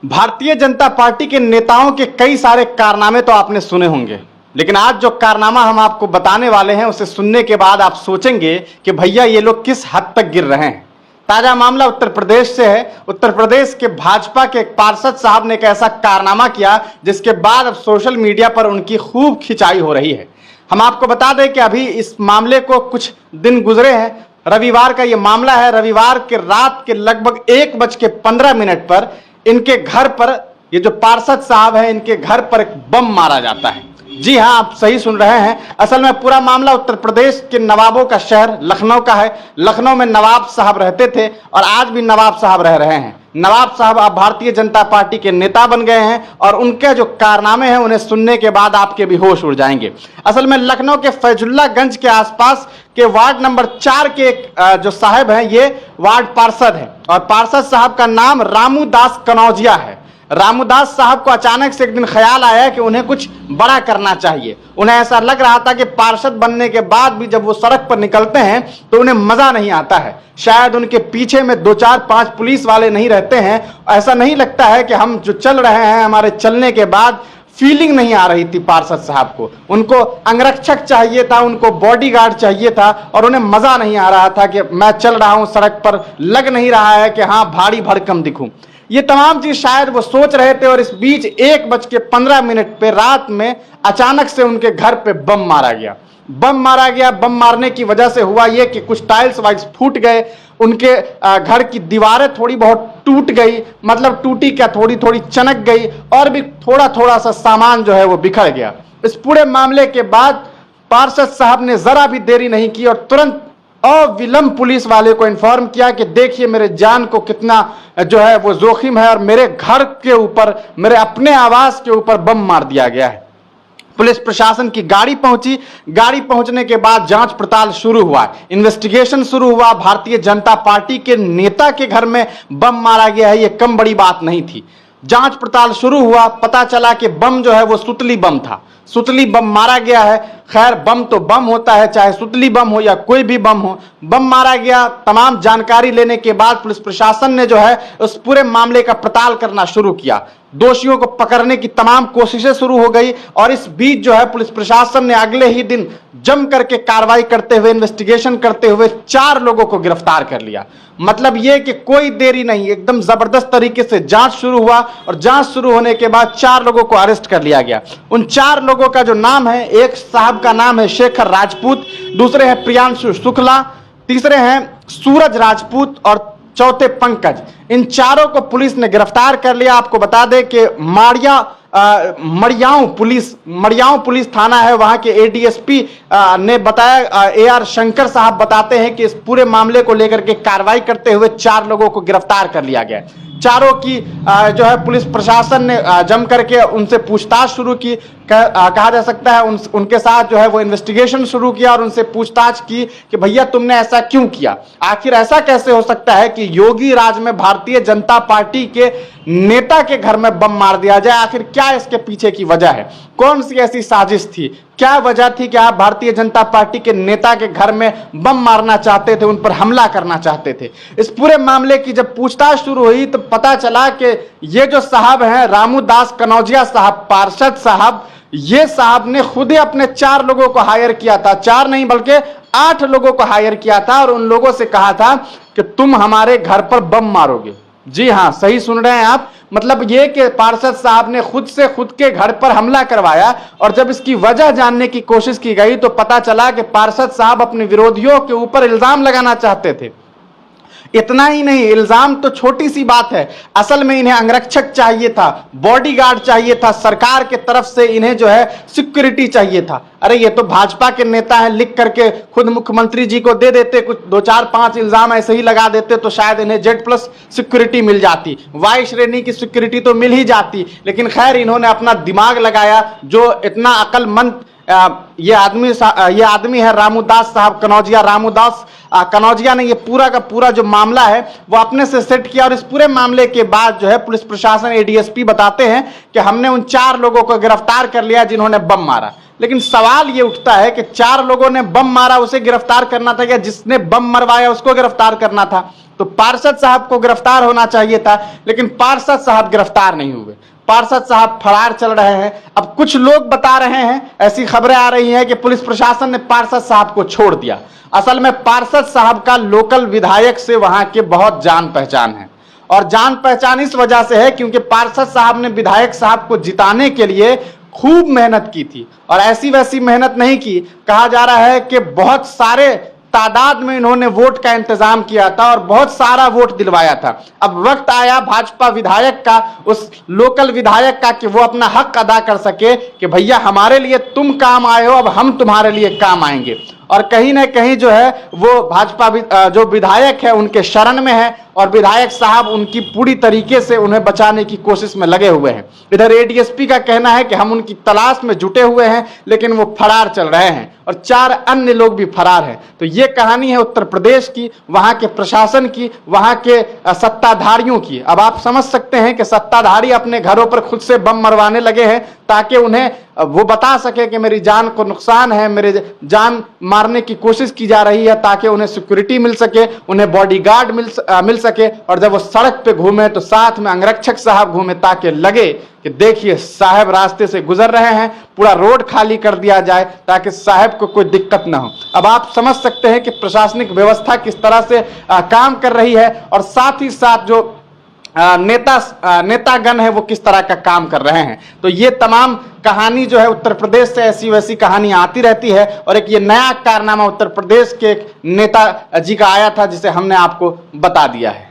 Bharatiya Janata party के नेताओं के कई सारे कारनामे तो आपने सुने होंगे, लेकिन आज जो कारनामा हम आपको बताने वाले हैं उसे सुनने के बाद आप सोचेंगे कि भैया ये लोग किस हद तक गिर रहे हैं। ताजा मामला उत्तर प्रदेश से है। उत्तर प्रदेश के भाजपा के एक पार्षद साहब ने एक ऐसा कारनामा किया जिसके बाद अब सोशल मीडिया पर उनकी खूब खिंचाई हो रही है। हम आपको बता दें कि अभी इस मामले को कुछ दिन गुजरे हैं। रविवार का ये मामला है। रविवार के रात के लगभग 1:15 पर इनके घर पर, ये जो पार्षद साहब हैं, इनके घर पर एक बम मारा जाता है। जी हां, आप सही सुन रहे हैं। असल में पूरा मामला उत्तर प्रदेश के नवाबों का शहर लखनऊ का है। लखनऊ में नवाब साहब रहते थे और आज भी नवाब साहब रह रहे हैं। नवाब साहब अब भारतीय जनता पार्टी के नेता बन गए हैं और उनके जो कारनामे हैं उन्हें सुनने के बाद आपके भी होश उड़ जाएंगे। असल में लखनऊ के फैजुल्लागंज के आसपास के वार्ड नंबर 4 के एक जो साहब हैं, ये वार्ड पार्षद हैं और पार्षद साहब का नाम रामूदास कनौजिया है। रामूदास साहब को अचानक से एक दिन ख्याल आया कि उन्हें कुछ बड़ा करना चाहिए। उन्हें ऐसा लग रहा था कि पार्षद बनने के बाद भी जब वो सड़क पर निकलते हैं तो उन्हें मजा नहीं आता है। शायद उनके पीछे में 2 4 5 पुलिस वाले नहीं रहते हैं। ऐसा नहीं लगता है कि हम जो चल रहे हैं, हमारे चलने के बाद फीलिंग नहीं आ रही थी पार्षद साहब को। उनको अंगरक्षक चाहिए था, उनको बॉडीगार्ड चाहिए था और उन्हें मजा नहीं आ रहा था कि मैं चल रहा हूं सड़क पर, लग नहीं रहा है कि हाँ भारी भरकम दिखूं। ये तमाम चीज शायद वो सोच रहे थे और इस बीच 1:15 पे रात में अचानक से उनके घर पे बम मारा गया। बम मारने की वजह से हुआ ये कि कुछ टाइल्स वाइल्स फूट गए, उनके घर की दीवारें थोड़ी बहुत टूट गई, मतलब टूटी क्या, थोड़ी थोड़ी चनक गई और भी थोड़ा सा सामान जो है वो बिखर गया। इस पूरे मामले के बाद पार्षद साहब ने जरा भी देरी नहीं की और तुरंत अविलंब पुलिस वाले को इन्फॉर्म किया कि देखिए मेरे जान को कितना जो है वो जोखिम है और मेरे घर के ऊपर, मेरे अपने आवास के ऊपर बम मार दिया गया है। पुलिस प्रशासन की गाड़ी पहुंची। गाड़ी पहुंचने के बाद जांच पड़ताल शुरू हुआ, इन्वेस्टिगेशन शुरू हुआ। भारतीय जनता पार्टी के नेता के घर में बम मारा गया है, यह कम बड़ी बात नहीं थी। जांच पड़ताल शुरू हुआ, पता चला कि बम जो है वो सुतली बम था। सुतली बम मारा गया है। खैर, बम तो बम होता है, चाहे सुतली बम हो या कोई भी बम हो, बम मारा गया। तमाम जानकारी लेने के बाद पुलिस प्रशासन ने जो है उस पूरे मामले का पड़ताल करना शुरू किया। दोषियों को पकड़ने की तमाम कोशिशें शुरू हो गई और इस बीच जो है पुलिस प्रशासन ने अगले ही दिन जम करके कार्रवाई करते हुए, इन्वेस्टिगेशन करते हुए 4 लोगों को गिरफ्तार कर लिया। मतलब यह कि कोई देरी नहीं, एकदम जबरदस्त तरीके से जांच शुरू हुआ और जांच शुरू होने के बाद 4 लोगों को अरेस्ट कर लिया गया। उन 4 लोगों का जो नाम है, एक साहब का नाम है शेखर राजपूत, दूसरे हैं प्रियांशु शुक्ला, तीसरे हैं सूरज राजपूत और चौथे पंकज। इन 4 को पुलिस ने गिरफ्तार कर लिया। आपको बता दें कि मड़ियाऊं पुलिस थाना है, वहां के एडीएसपी ने बताया, AR शंकर साहब बताते हैं कि इस पूरे मामले को लेकर के कार्रवाई करते हुए 4 लोगों को गिरफ्तार कर लिया गया। 4 की जो है पुलिस प्रशासन ने जम करके उनसे पूछताछ शुरू की। कहा जा सकता है उनके साथ जो है वो इन्वेस्टिगेशन शुरू किया और उनसे पूछताछ की कि भैया तुमने ऐसा क्यों किया, आखिर ऐसा कैसे हो सकता है कि योगी राज में भारतीय जनता पार्टी के नेता के घर में बम मार दिया जाए, आखिर क्या इसके पीछे की वजह है, कौन सी ऐसी साजिश थी, क्या वजह थी कि आप भारतीय जनता पार्टी के नेता के घर में बम मारना चाहते थे, उन पर हमला करना चाहते थे। इस पूरे मामले की जब पूछताछ शुरू हुई तो पता चला कि ये जो साहब हैं रामूदास कनौजिया साहब, पार्षद साहब, ये साहब ने खुद ही अपने 4 लोगों को हायर किया था। 4 नहीं बल्कि 8 लोगों को हायर किया था और उन लोगों से कहा था कि तुम हमारे घर पर बम मारोगे। जी हां, सही सुन रहे हैं आप। मतलब ये कि पार्षद साहब ने खुद से खुद के घर पर हमला करवाया और जब इसकी वजह जानने की कोशिश की गई तो पता चला कि पार्षद साहब अपने विरोधियों के ऊपर इल्जाम लगाना चाहते थे। इतना ही नहीं, इल्जाम तो छोटी सी बात है, असल में इन्हें अंगरक्षक चाहिए था, बॉडीगार्ड चाहिए था, सरकार के तरफ से इन्हें जो है सिक्योरिटी चाहिए था। अरे ये तो भाजपा के नेता हैं, लिख करके खुद मुख्यमंत्री जी को दे देते, कुछ 2 4 5 इल्जाम ऐसे ही लगा देते तो शायद इन्हें Z+ सिक्योरिटी मिल जाती, वाई श्रेणी की सिक्योरिटी तो मिल ही जाती। लेकिन खैर, इन्होंने अपना दिमाग लगाया। जो इतना अक्लमंद ये आदमी है रामूदास साहब कनौजिया, रामूदास कनौजिया ने ये पूरा का पूरा जो मामला है वो अपने से सेट किया और इस पूरे मामले के बाद जो है पुलिस प्रशासन, एडीएसपी बताते हैं कि हमने उन 4 लोगों को गिरफ्तार कर लिया जिन्होंने बम मारा। लेकिन सवाल ये उठता है कि 4 लोगों ने बम मारा, उसे गिरफ्तार करना था या जिसने बम मरवाया उसको गिरफ्तार करना था? तो पार्षद साहब को गिरफ्तार होना चाहिए था, लेकिन पार्षद साहब गिरफ्तार नहीं हुए, पार्षद साहब फरार चल रहे हैं। अब कुछ लोग बता रहे हैं, ऐसी खबरें आ रही हैं कि पुलिस प्रशासन ने पार्षद साहब को छोड़ दिया। असल में पार्षद साहब का लोकल विधायक से वहां के बहुत जान पहचान है, और जान पहचान इस वजह से है क्योंकि पार्षद साहब ने विधायक साहब को जिताने के लिए खूब मेहनत की थी, और ऐसी वैसी मेहनत नहीं की। कहा जा रहा है कि बहुत सारे तादाद में इन्होंने वोट का इंतजाम किया था और बहुत सारा वोट दिलवाया था। अब वक्त आया भाजपा विधायक का, उस लोकल विधायक का, कि वो अपना हक अदा कर सके कि भैया हमारे लिए तुम काम आए हो, अब हम तुम्हारे लिए काम आएंगे। और कहीं ना कहीं जो है वो भाजपा जो विधायक है उनके शरण में है, और विधायक साहब उनकी पूरी तरीके से उन्हें बचाने की कोशिश में लगे हुए हैं। इधर एडीएसपी का कहना है कि हम उनकी तलाश में जुटे हुए हैं, लेकिन वो फरार चल रहे हैं, और 4 अन्य लोग भी फरार हैं। तो ये कहानी है उत्तर प्रदेश की, वहां के प्रशासन की, वहां के सत्ताधारियों की। अब आप समझ सकते हैं कि सत्ताधारी अपने घरों पर खुद से बम मरवाने लगे हैं ताकि उन्हें वो बता सके कि मेरी जान को नुकसान है, मेरे जान मारने की कोशिश की जा रही है, ताकि उन्हें सिक्योरिटी मिल सके, उन्हें बॉडीगार्ड मिल सके, और जब वो सड़क पे घूमे तो साथ में अंगरक्षक साहब घूमे, ताकि लगे कि देखिए साहब रास्ते से गुजर रहे हैं, पूरा रोड खाली कर दिया जाए ताकि साहब को कोई दिक्कत ना हो। अब आप समझ सकते हैं कि प्रशासनिक व्यवस्था किस तरह से काम कर रही है, और साथ ही साथ जो नेतागण है वो किस तरह का काम कर रहे हैं। तो ये तमाम कहानी जो है उत्तर प्रदेश से ऐसी वैसी कहानी आती रहती है, और एक ये नया कारनामा उत्तर प्रदेश के एक नेता जी का आया था जिसे हमने आपको बता दिया है।